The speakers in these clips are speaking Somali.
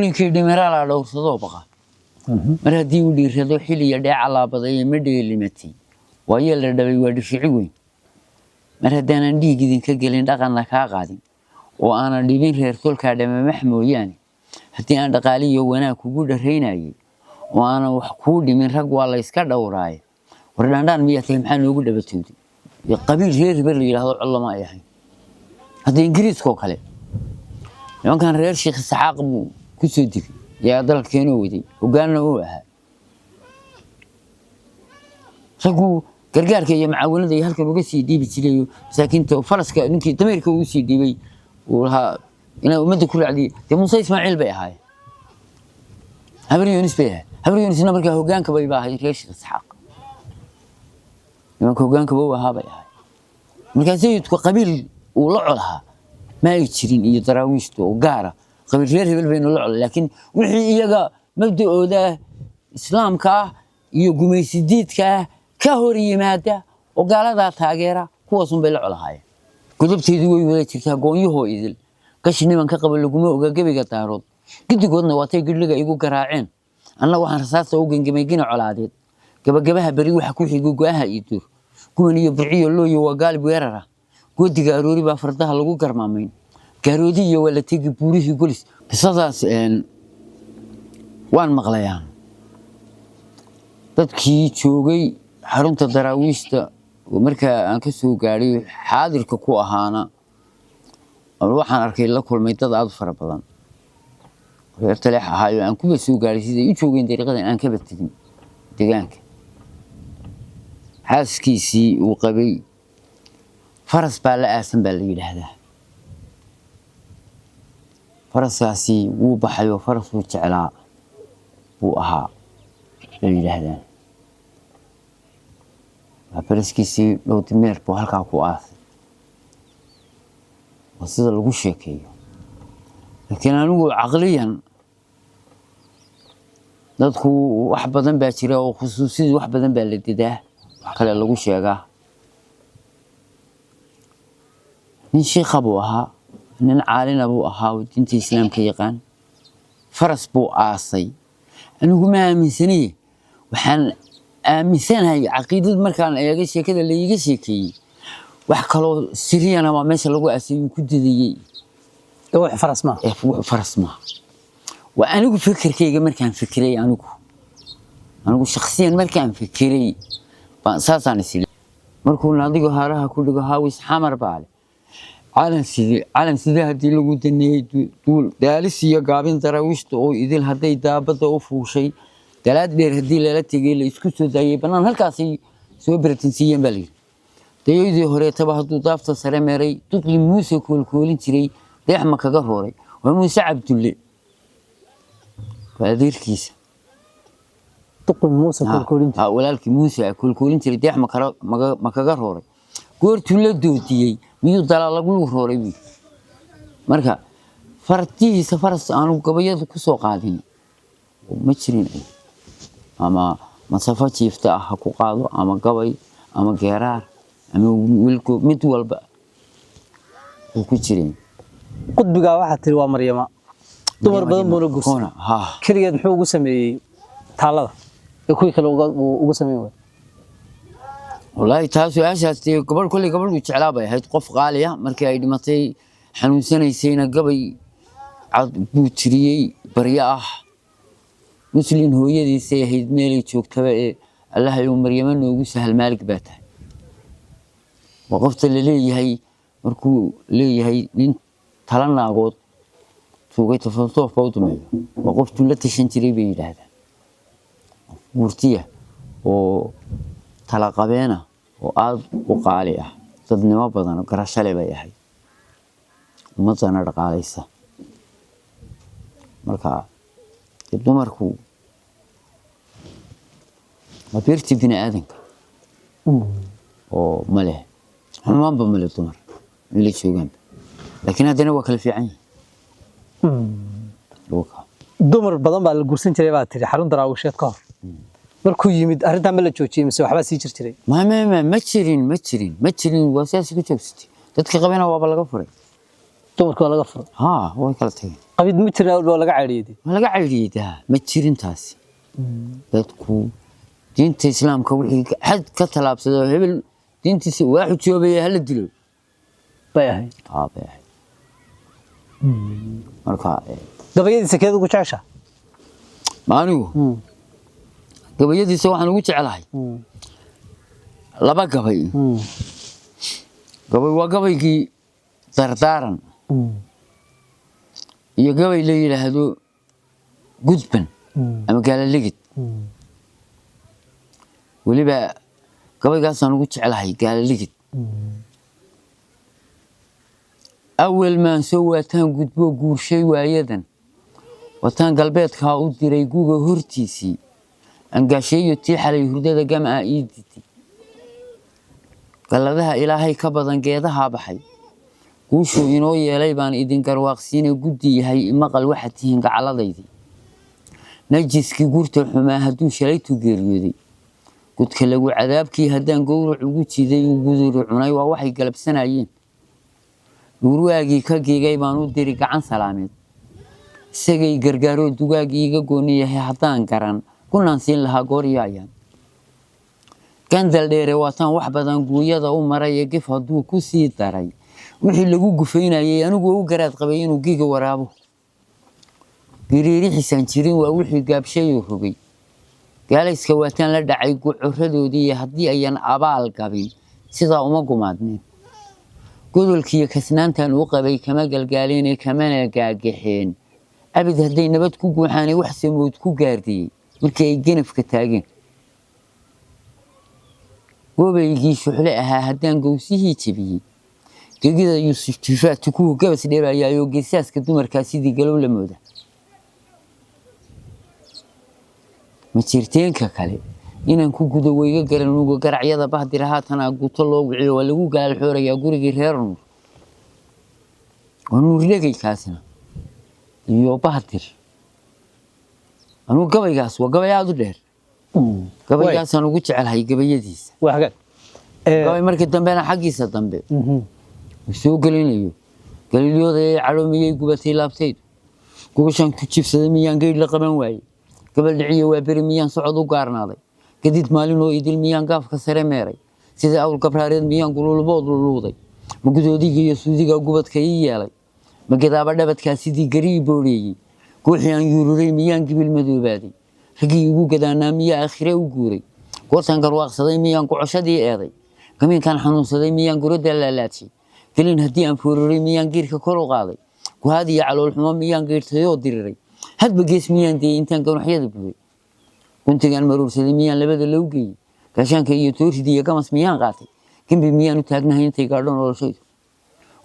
ninkii dhimira la dhowrsado baqa mar haddii uu dhiirado xilliga dhee calaabaday ma dheelimatay waayo la dhalay waa dhifici weyn mar haddaanan dhiig idinka gelin dhaqanna kaa qaadin oo aanan dhibin reer tolkaa dhamamax mooyaane haddii aan dhaqaaliyo wanaag kugu dharraynayay oo aanan wax kuu dhimin rag waa la iska dhowraaye war dhandhaan miyaa tahay maxaa noogu dhabatowday qabiil reer hibar la yidhaahdo collama ay ahayn haddii ingiriiskoo kale nimankan reer sheekh isxaaq buu ku soo digay yaa dalkeenoo waday hoggaanna uu ahaa raggu gargaarka iyo macaawanada iyo halkan uga sii dhiibi jiray masaakiinta faraska ninkii dameerka ugu sii dhiibay uu lahaa inay ummadda ku raacdiyay dee muuse ismaaciil bay ahaayeen habar yunis bay ahayd habar yunisna markaa hoggaanka bay ahayd reer sheekh isxaaq nimanka hoggaanka buu ahaa bay ahayd markaa sayidku qabiil uu la colahaa ma ay jirin iyo daraawiishta oo gaara qabiil reer hebel baynu la colay laakiin wixii iyaga mabda'ooda islaamka ah iyo gumaysidiidka ah ka hor yimaada oo gaaladaa taageera kuwaasun bay la colahaayeen godobteedu way wada jirtaa goonyahoo idil gashi nimanka qaba laguma oga gebiga daarood gidigoodna waatay gidliga igu garaaceen anna waxaan rasaasta u gengamay gina colaadeed gabagabaha beri waxa ku xigo go'aha iyo dur kuwan iyo burciyo looyo waa gaalib weerara goodiga aroori baa fardaha lagu garmaamayn garoodi iyo wala tegi buurihii golis qisadaas waan maqlayaan dadkii joogay xarunta daraawiishta markaa aan ka soo gaadhay xaadirka ku ahaana waxaan arkay la kulmay dad aad u fara badan reer taleex ahaayo aan kuba soo gaadhay siday u joogeen dariiqadan aan kaba tegin deegaanka xaaskiisii uu qabay faras baa la aasan baa la yidhaahdaa faraskaasi wuu baxay oo faras uu jeclaa buu ahaa la yidhaahdaa faraskiisii dhow dimeer buu halkaa ku aasay waa sida lagu sheekeeyo laakiin anigu caqliyan dadku wax badan baa jira oo khusuusidii wax badan baa la didaa wax kale lagu sheegaa nin sheekha buu ahaa nin caalina buu ahaa oo diinta islaamka yaqaan faras buu aasay anigu ma aaminsanaye waxaan aaminsanahay caqiidad markaan eegay sheekada la iiga sheekeeyey wax kaloo siriyana waa meesha lagu aasay uu ku didayey wax faras ma waa anigu fikirkayga markaan fikiray anigu shakhsiyan markaan fikiray baan saasaan isii markuu naadiga haaraha ku dhigo haawis xamar baale calan sidee haddii lagu daneeyey duul daalis iyo gaabin daraawiishta oo idil hadday daabadda u fuushay dalaad dheer haddii lala tegay la isku soo daayay bannaan halkaasay soo baratinsiiyeen baa layidhi dayoydii horeetaba hadduu daafta sare meeray duqii muuse koolkoolin jiray deexma kaga rooray waa muuse cabdulle waa adeerkiisa duqii muuse koolkoolin jiray walaalkii muuse koolkoolin jiray deexma kaga rooray goortuu la doodiyey miyuu dalaa lagu rooray buu marka fartiisa faras aanu gabayadu ku soo qaadin ma jirin ama masafa jiifta ah ha ku qaado ama gabay ama geeraar ama wilko mid walba uu ku jirin qudbiga waxa tiri waa Maryama dumar badan buu guursan kaligeed muxuu ugu sameeyay taalada kuwii kale ugu sameeyay والله تاسو أشهد قبل كل قبل وجعلها بهاي قف غالية مركي دمتي حنون سنة سنة قبل عاد بوتري برياح مسلين هو يدي سيهيد مالي تشوك تبع الله يوم مريم إنه يوسه المالك باته وقفت اللي هي مركو لي هي نين ثلنا عقود سوقي تفضل فوت منه وقفت لا تشنتري بيد هذا ورتيه و talaqabeena oo aad u qaali ah dadnimo badan oo garashale bay ahayd ummadana dhaqaalaysa marka dumarku ma beerti bini aadanka oo male xumaanba male dumar ilaa joogan laakiin haddana waa kala fiican dumar badan baa la guursan jiray baa tiri xarun daraawisheed ka hor markuu yimid arinta ma la joojiyay mise waxba sii jirtay ma jirin wasaasi ku joogsatay dadka qabana waaba laga furay dumarka laga furay way kala tageen qabid ma jira oo laga cayriyay ma laga cayriyay ma jirin taas dadku diinta islaamka wixii xad ka talaabsado hebel diintiisa waa xujoobay hal dilo bayahay bayahay marka gabayadiisa keed ugu jecesha maanigu gabayadiisa waxaan ugu jecelahay laba gabay gabay waa gabaygii dardaaran iyo gabay la yiraahdo gudban ama gaala ligid waliba gabaygaas aan ugu jecelahay gaala ligid awal maan soo waataan gudbo guurshay waayadan wataan galbeedka u diray guuga hortiisii angaasheeyo tii xalay hurdada gamaa ii ditay galadaha ilaahay ka badan geedaha baxay guushu inoo yeelay baan idin garwaaqsiinay guddi yahay maqal waxa tihiin gacaladeydii najiski gurta xumaa haduu shalay tu geeriyooday gudka lagu cadaabkii hadaan gowrac ugu jiiday uu guduru cunay waa waxay galabsanayeen duurwaagii ka geegay baan u diri gacan salaameed isagay gargaaro dugaagii iga gooni yahay hadaan garan kunaan siin lahaa gooryaayaan gandal dheere waataan wax badan guuyada u maray ee gif haduu ku sii daray wixii lagu gufaynayay anigu u garaad qabay inuu giga waraabo giriirixisan jirin waa wixii gaabshay oo rogay gaalayska waataan la dhacay gucuradoodii haddii ayaan abaal gabin sidaa uma gumaadneen godolkiiyo kasnaantan uu qabay kama galgaaleen kamana gaagaxeen abid hadday nabad ku guuxaan wax samood ku gaardiyay markii ay ganafka taageen gobaygii shuxle ahaa haddaan gowsihii jabiyey gegida Yuusuf Tifaati ku gabas dheeraayay geesaaska dumarka sidii galow la mooda ma jirteenka kale inaan ku gudo weyga garan ugu garacyada bahdir haatan guuto loo wiciyo waa lagu gaal xooraya gurigii reer nuur nuur legay kaasina iyo bahdir anu gabaygaas waa gabayaad u dheer gabaygaas aan ugu jecelahay gabayadiisa waa hagaag gabay markii dambeena xaqiisa dambe soo galinayo galiliyooda ay caloomiyay gubatay laabteed gubashan ku jibsaday miyaan geed la qaban waayay gabal dhiciyo waa bari miyaan socod u gaarnaaday kadib maalin oo idil miyaan gaafka sare meeray sida awl gabraareed miyaan gululbood luuday ma gudoodiga iyo suudiga gubadka ii yeelay ma gadaaba dhabadka sidii garii booriyay gooxii aan yururay miyaan gibil madoobaaday ragii ugu gadaanaa miyaa aakhire u guuray goortan garwaaqsaday miyaan gocoshadii eeday gamiinkan xanuunsaday miyaan gurada laalaatay gelin haddii aan fururay miyaan geerka kor u qaaday guhaadiyo calool xumo miyaan geertayoo diriray hadba gees miyaan diyay intaan gawraxyada buuray guntigaan maruursaday miyaan labada loo geeyey gaashaanka iyo toorida iyo gamas miyaan qaatay gembi miyaan u taagnahay intay gaadho noloshaydu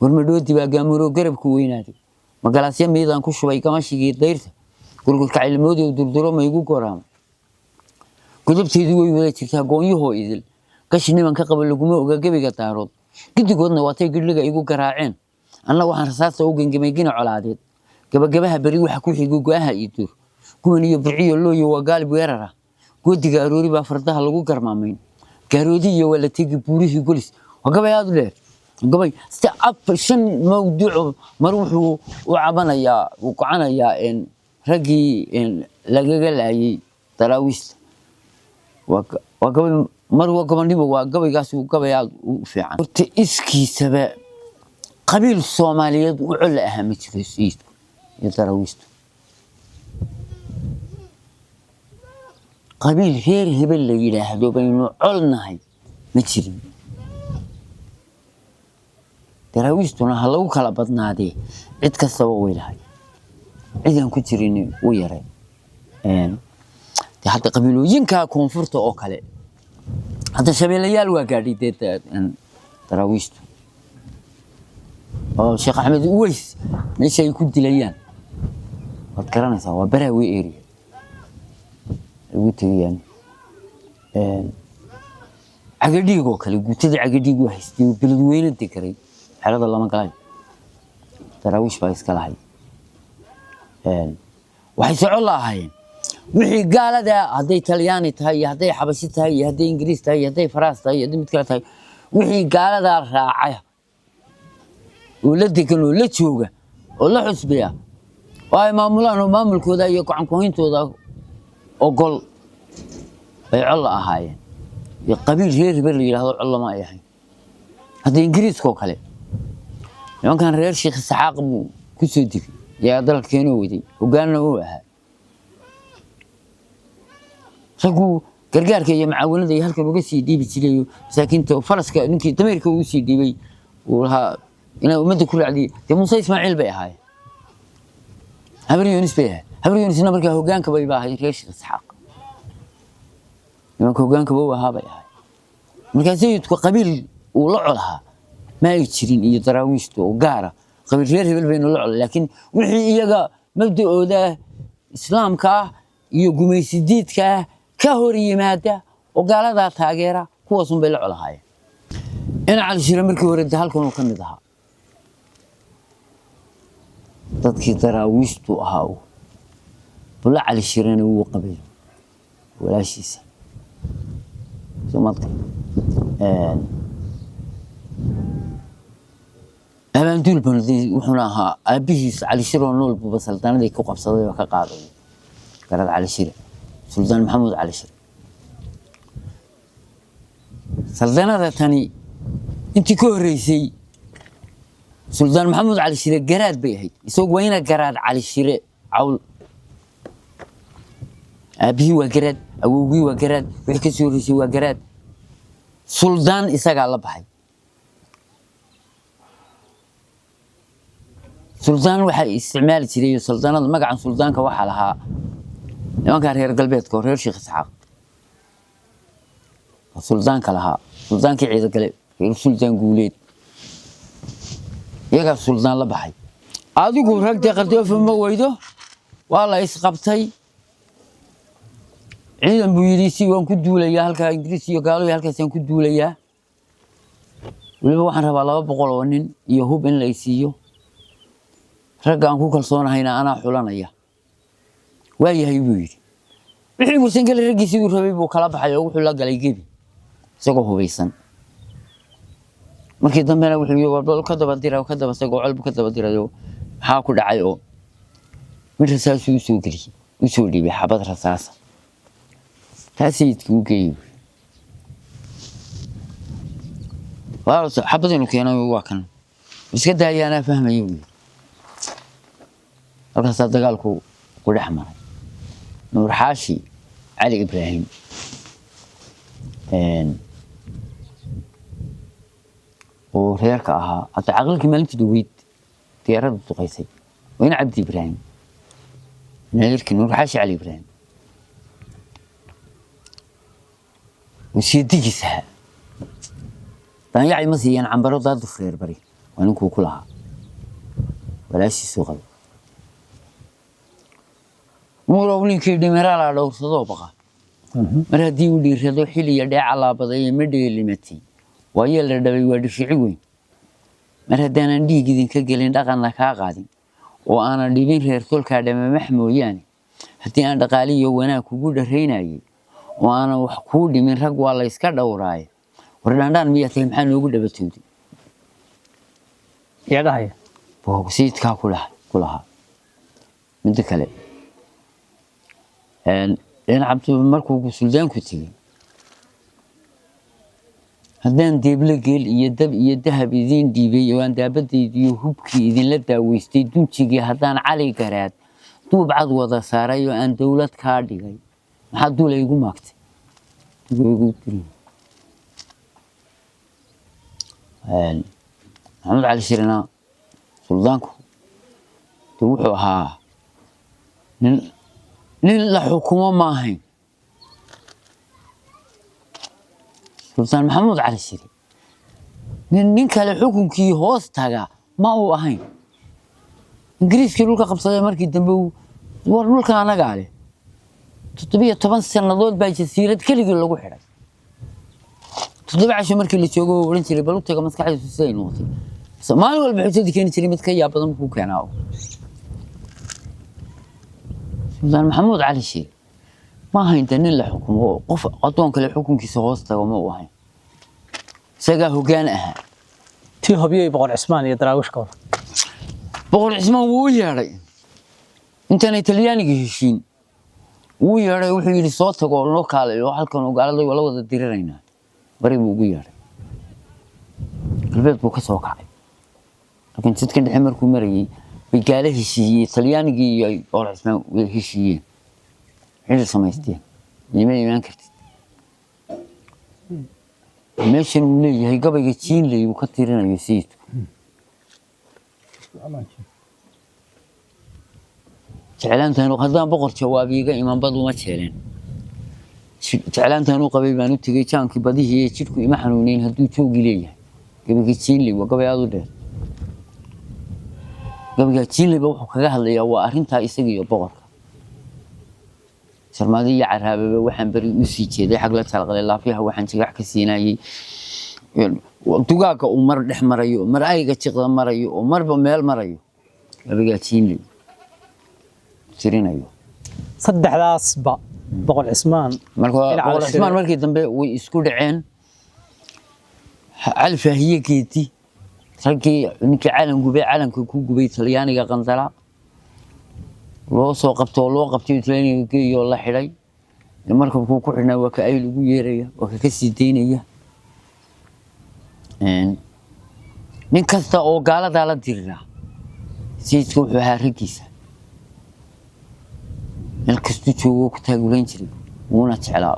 warmadhoodi baa gaamuroo garabku weynaaday magalaasya miidaan ku shubay gamashigii dayrta gurgurka cilmoodii durduro ma igu goraamay gudubteedu way wada jirtaa goonyahoo idil gashi niman ka qaba laguma oga gabiga daarood gidigoodna waatay gidliga igu garaaceen anna waxaan rasaasta u gengamay gina colaadeed gabagabaha bari waxa ku xigay go'aha ii dur kuwan iyo burciyo looyo waa gaalib weerara goodiga aroori baa fardaha lagu garmaamayn gaaroodi iyo wala tigi buurihii golis waa gabayaad dheer gabay si shan mawduuc mar wuxuu u cabanayaa u qacanayaa in ragii lagaga laayay daraawiista waa gabay mar waa gabadhibo waa gabaygaas uu gabayaad u fiican horta iskiisaba qabiil Soomaaliyeed u cul ah ma jiray siidku iyo daraawiistu qabiil heer hebel la yiraahdo baynu colnahay ma jirin daraawiistuna ha lagu kala badnaadee cid kastaba way lahay ciidan ku jirin u yaray hadda qabiilooyinka koonfurta oo kale hadda shabeelayaal waa gaadhay daraawiistu oo Sheekh Axmed Uways meesha ay ku dilayaan wad garanaysaa waa Baraawe area ugu tagayaan agadhigo kale guutada agadhigo haystay beledweyne degaray xalada lama galay daraawiish baa iska lahay waxay socod lahaayeen wixii gaalada haday Talyaani tahay haday Xabashi tahay haday Ingiriis tahay haday Faraas tahay haday mid kale tahay wixii gaalada raacay oo la degan oo la jooga oo la xusbiya ay maamulaan oo maamulkooda iyo gacan ku hayntooda ogol bay col ahaayeen iyo qabiil reer reer la yiraahdo col ma yahay haddii ingiriiska oo kale nimankan reer Sheekh Isxaaq buu ku soo digay yaa dalkeena waday hogaanna uu ahaa raggu gargaarka iyo macaawinada ay halkan uga sii dhiibi jiray masaakiinta faraska ninkii dameerka uu sii dhiibay uu lahaa inay ummadda ku raacdi Muuse Ismaaciil bay ahaayeen Habar Yunis bay ahaayeen Habar Yunisna markaa hogaanka bay baahay reer Sheekh Isxaaq nimanka hogaanka buu ahaa bay ahaayeen markaa sayidku qabiil uu la colaha ما يجرين يدراويستو وقارة قبل غير هبل بين العلا لكن وحي إيجا مبدأ ده إسلام كا يقومي سديد كا كهوري مادة وقال هذا تاجرة هو صن بالعلا هاي أنا على شيء مركي ورد هالكون وكم ذها تذكر دراويستو هاو ولا على الشيرين هو قبل ولا شيء سمعت أنا دول بندي وحناها أبيس على شيرو نول بسلطنة ذيك وقبصة وكقاضي قرر على شير سلطان محمود على شير سلطنة ثاني أنت كوريسي سلطان محمود على شير جراد بيهي يسوق وين جراد على شير عول أبي وجراد أبوي وجراد ويكسوريسي وجراد سلطان إساق الله بحي سلطان waxay isticmaali jiray suldaanada magacan suldaanka waxa lahaa nimanka reer galbeedka reer Sheekh Isxaaq suldaanka lahaa suldaanka ciidan kale reer sultaan guuleed iyaga suldaan la baxay adigu ragta qardoof ma weydo waa la isqabtay ciidan buu yiri si waan ku duulayaa halka Ingiriis iyo gaalo halkaas aan ku duulayaa waliba waxaan rabaa 200 oo nin iyo hub in la isiiyo raggaan ku kalsoonahayna ana xulanaya waayahay buu yiri wixii muusan galay ragiisii uu rabay buu kala baxay oo wuxuu la galay gebi isagoo hubeysan markii dambena wuxuu yiri walba ka daba diray ka daba isagoo qalbi ka daba dirayo waxa ku dhacay oo mid rasaas uu soo galay uu soo dhibay xabad rasaas taasiyadku geeyay waa xabadinu keenay waa kan iska daayana fahmayo halkaas dagaalku ku dhaxmaray Nuur Xaashi Ali Ibrahim oo reerka ahaa hada aqalkii maalintii duweyd diyaaradu duqaysay wayna Cabdi Ibrahim neerkii Nuur Xaashi Ali Ibrahim وسيديكسها يعني مثلا عنبرو ضد فرير بري وانكو كلها ولا شي سوق مورولين كيدي مرا لا دورسدو بقى مر هدي ودي ريدو خيليا دي علاابداي مديلمتي وايي لا دبي ودي فيعي وين مر هدان ديغيدين ka galin dhaqana ka qaadin oo aan dhibin reer tolka dhama maxmooyaan hadii aan dhaqaaliyo wanaag kugu dhareynayay oo aan wax ku dhimin rag waa la iska dhowraay wardaan miyatay maxaa noogu dhabatooday يدعي بوكسيت كلها من ذكله أنا عبد مركو سلطان كتير هذين ديبلجيل يدهب يدين ديبي وان دابد يهبكي يدين لدا ويستيدون تيجي هذان علي كرات تو بعض وضع ساري وان دولة كاردي جاي حد دولة يقول ماكت يقول محمد علي شيرنا سلطانكو توحوها nin la xukumo ma ahayn Sultan Maxamuud Cali Shiri nin kale xukunkii hoos taga ma uu ahayn Ingiriiska dhulka qabsaday markii dambe war dhulka anaga ale 17 sanadood baa jasiirad kaliya lagu xiray 17 markii la joogo oran jiray bal u taga maskaxdiisu say noqotay Soomaali walba xusad keen jiray mid ka yaab badan ku keenaa Sultan Maxamuud Cali Shiri ما هين تنين لحكم قف قطون كل حكم كي سواسته وما وهاي سجاه جانها تي هبيه بقول عثمان يدراوش كور بقول عثمان ويا ري intaanay talyaaniga heshiin wuu yeedhay wuxuu yidhi soo tago oo loo kaalayo halkan gaalada wala wada diriraynaa bari buu ugu yeedhay galbeed buu ka soo kacay laakiin jidkan dhexe markuu marayay bay gaala heshiiyey talyaanigii iyo ool cismaan way heshiiyeen xilli samaysteen nima imaan kartid meeshan uu leeyahay gabayga jiinley uu ka tirinayo sayidku jeclaantaanu haddaan boqor jawaabiga imaanbad uma jeeleen jeclaantaanu qabay baan u tegay jaankii badihii ee jidhku ima xanuuneyn hadduu joogi leeyahay gabayga jiinley waa gabay aad u dheer gabayga jiinley ba wuxuu kaga hadlayaa waa arrintaa isaga iyo boqorka sarmaadi iyo caraababa waxaan bari u sii jeeday xag la talaqlay laafiyaha waxaan jigax ka siinayay dugaaga uu mar dhex marayo mar ayga jiqda marayo oo marba meel marayo gabayga jiinley tirinayo saddexdaasba boqor cismaan boqor cismaan markii dambe way isku dhaceen cali faahiye geeti raggii ninkii calanka ku gubay talyaaniga qandala loo soo qabto loo qabtay talyaaniga geeyo la xidhay markabku ku xidhnaa waa ka ay lagu yeeraya waa ka sii deynaya nin kasta oo gaalada la dirira sayidku wuxuu ahaa raggiisa meel kastuu joogo ku taaguleyn jiray wuuna jeclaa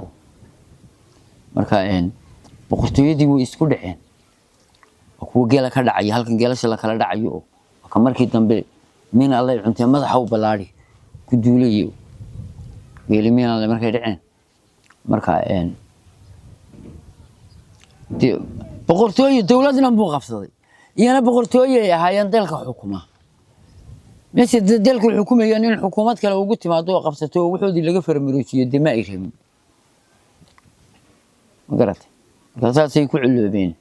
marka boqortooyadii way isku dhaceen kuwa geela ka dhacay halkan geelasha la kala dhacayo oo markii dambe min alle cuntay madaxa u balaari ku duulayo geeli min alle markay dhaceen marka boqortooyo dawladna buu qabsaday iyana boqortooyo ay ahaayeen dalka xukuma meesha dalka xukumayaan in xukuumad kale ugu timaado oo qabsato oo wuxuu laga farmaroojiyo dima ay rabin ma garatay marka saasay ku ciloobeen